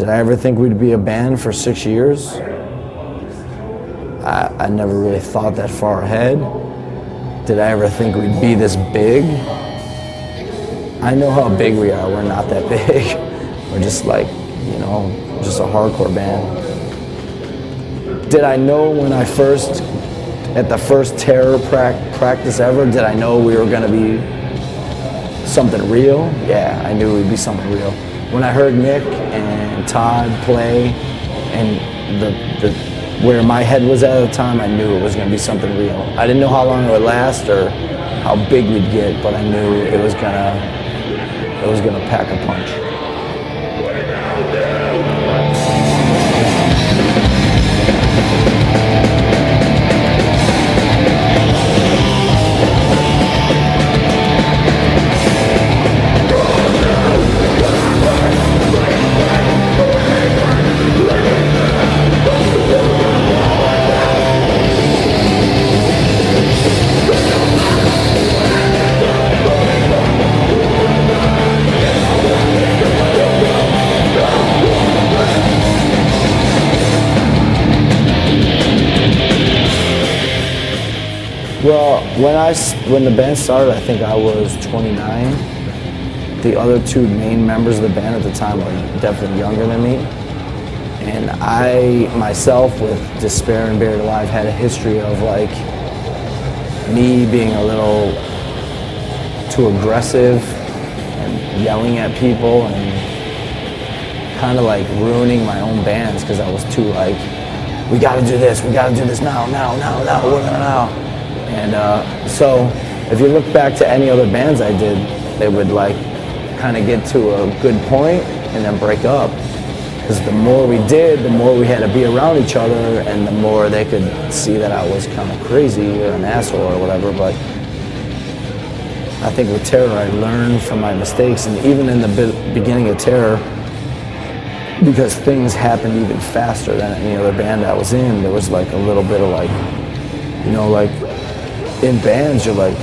Did I ever think we'd be a band for 6 years? I never really thought that far ahead. Did I ever think we'd be this big? I know how big we are. We're not that big. We're just like, you know, just a hardcore band. Did I know when I first, at the first terror practice ever, did I know we were gonna be something real? Yeah, I knew we'd be something real. When I heard Nick and Todd play and where my head was at the time, I knew it was gonna be something real. I didn't know how long it would last or how big we'd get, but I knew it was gonna pack a punch. Well, when the band started, I think I was 29. The other two main members of the band at the time were definitely younger than me. And I, myself, with Despair and Buried Alive, had a history of like me being a little too aggressive and yelling at people and kind of like ruining my own bands because I was too like, we gotta do this now. And so if you look back to any other bands I did, they would like kind of get to a good point and then break up. Because the more we did, the more we had to be around each other and the more they could see that I was kind of crazy or an asshole or whatever. But I think with Terror, I learned from my mistakes. And even in the beginning of Terror, because things happened even faster than any other band I was in, there was like a little bit of like, you know, like, in bands, you're like,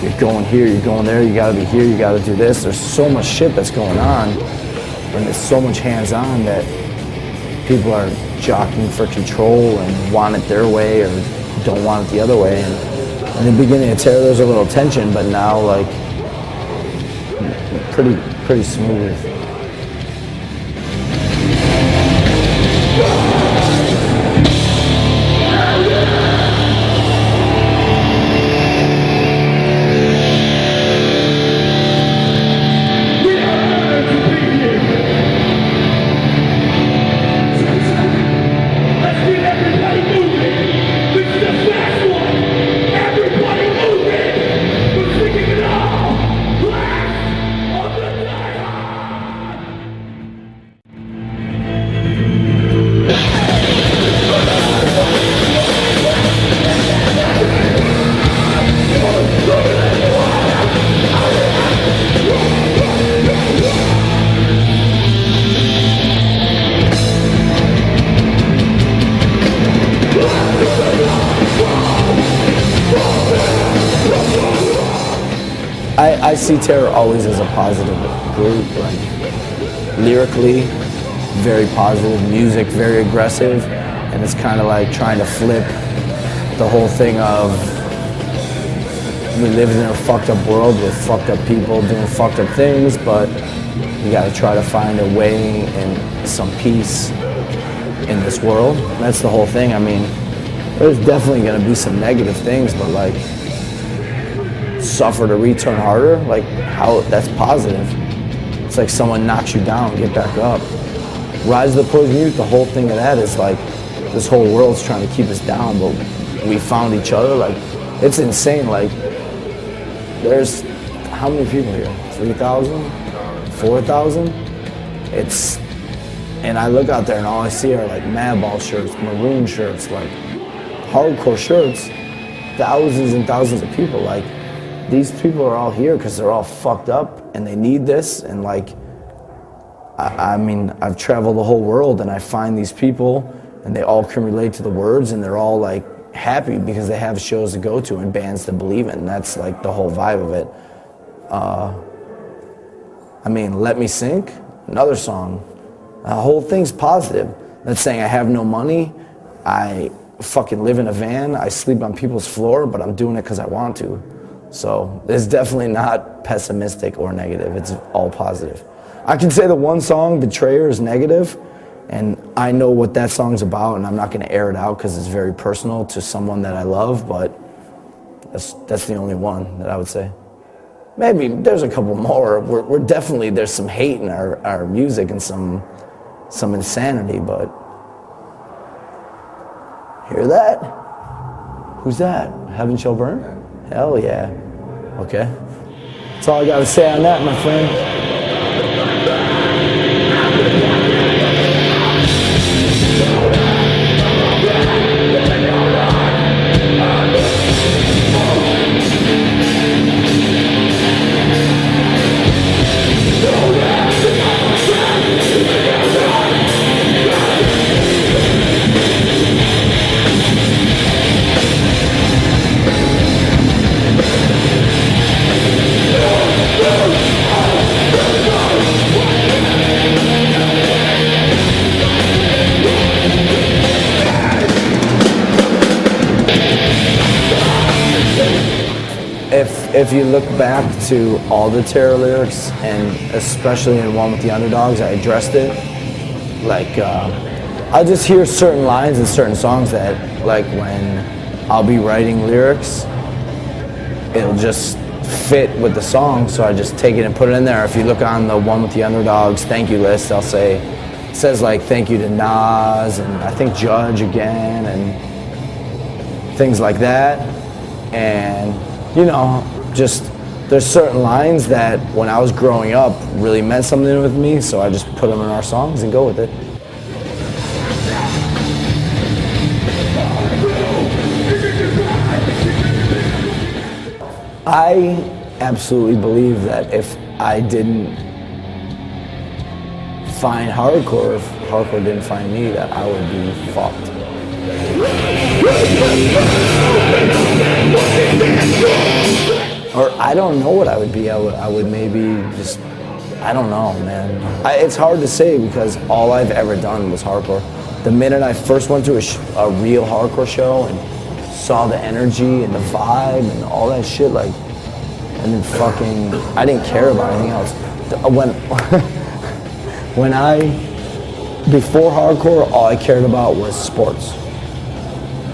you're going here, you're going there, you gotta be here, you gotta do this. There's so much shit that's going on, and it's so much hands-on that people are jockeying for control and want it their way or don't want it the other way. And in the beginning of Terror, there's a little tension, but now, like, pretty smooth. I see Terror always as a positive group, like lyrically, very positive, music, very aggressive, and it's kind of like trying to flip the whole thing of we live in a fucked up world with fucked up people doing fucked up things, but you gotta try to find a way and some peace in this world. That's the whole thing. I mean, there's definitely gonna be some negative things, but like, suffer to return harder, like how that's positive. It's like someone knocks you down, get back up. Rise of the Poison Youth, the whole thing of that is like this whole world's trying to keep us down, but we found each other. Like, it's insane. Like, there's how many people here? 3,000? 4,000? It's, and I look out there and all I see are like Madball shirts, maroon shirts, like hardcore shirts, thousands and thousands of people. Like, these people are all here because they're all fucked up and they need this. And like, I mean, I've traveled the whole world and I find these people and they all can relate to the words and they're all like happy because they have shows to go to and bands to believe in. That's like the whole vibe of it. I mean, Let Me Sink, another song The whole thing's positive. That's saying I have no money, I fucking live in a van, I sleep on people's floor, but I'm doing it because I want to. So it's definitely not pessimistic or negative, it's all positive. I can say the one song, Betrayer, is negative, and I know what that song's about, and I'm not gonna air it out because it's very personal to someone that I love, but that's the only one that I would say. Maybe there's a couple more. We're definitely, there's some hate in our music and some insanity, but hear that? Who's that? Heaven Shall Burn? Hell yeah. Okay. That's all I gotta say on that, my friend. If you look back to all the Terror lyrics, and especially in One with the Underdogs, I addressed it. Like, I just hear certain lines in certain songs that, like, when I'll be writing lyrics, it'll just fit with the song, so I just take it and put it in there. If you look on the One with the Underdogs thank you list, I'll say, it says like thank you to Nas, and I think Judge again, and things like that. And, you know, just, there's certain lines that when I was growing up really meant something with me, so I just put them in our songs and go with it. I absolutely believe that if I didn't find hardcore, if hardcore didn't find me, that I would be fucked. Or I don't know what I would be. I would maybe just, I don't know, man. It's hard to say because all I've ever done was hardcore. The minute I first went to a real hardcore show and saw the energy and the vibe and all that shit, like, and then fucking, I didn't care about anything else. When before hardcore, all I cared about was sports.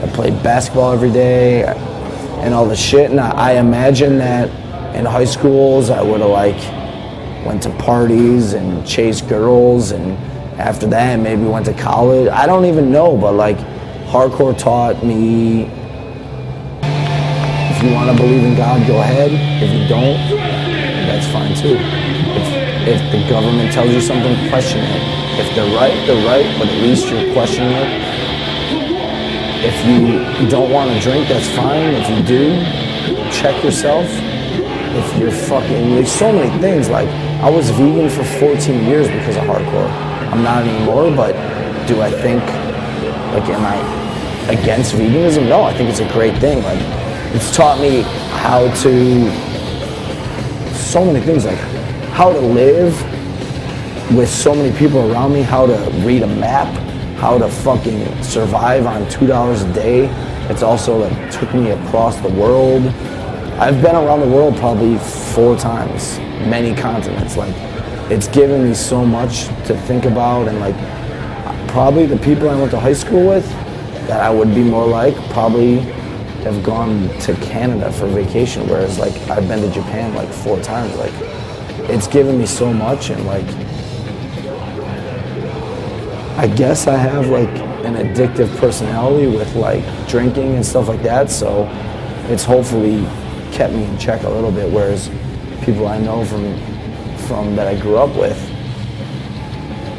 I played basketball every day and all the shit, and I imagine that in high schools I would have like went to parties and chased girls, and after that maybe went to college. I don't even know, but like hardcore taught me, if you want to believe in God, go ahead. If you don't, that's fine too. If the government tells you something, question it. If they're right, but at least you're questioning it. If you don't want to drink, that's fine. If you do, check yourself. If you're fucking, there's so many things. Like, I was vegan for 14 years because of hardcore. I'm not anymore, but do I think, like, am I against veganism? No, I think it's a great thing. Like, it's taught me how to, so many things, like how to live with so many people around me, how to read a map, how to fucking survive on $2 a day. It's also like took me across the world. I've been around the world probably 4 times, many continents. Like, it's given me so much to think about, and like probably the people I went to high school with that I would be more like probably have gone to Canada for vacation, whereas like I've been to Japan like 4 times. Like, it's given me so much, and like I guess I have like an addictive personality with like drinking and stuff like that, so it's hopefully kept me in check a little bit, whereas people I know from that I grew up with,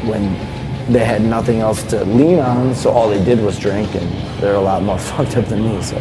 when they had nothing else to lean on, so all they did was drink, and they're a lot more fucked up than me, so.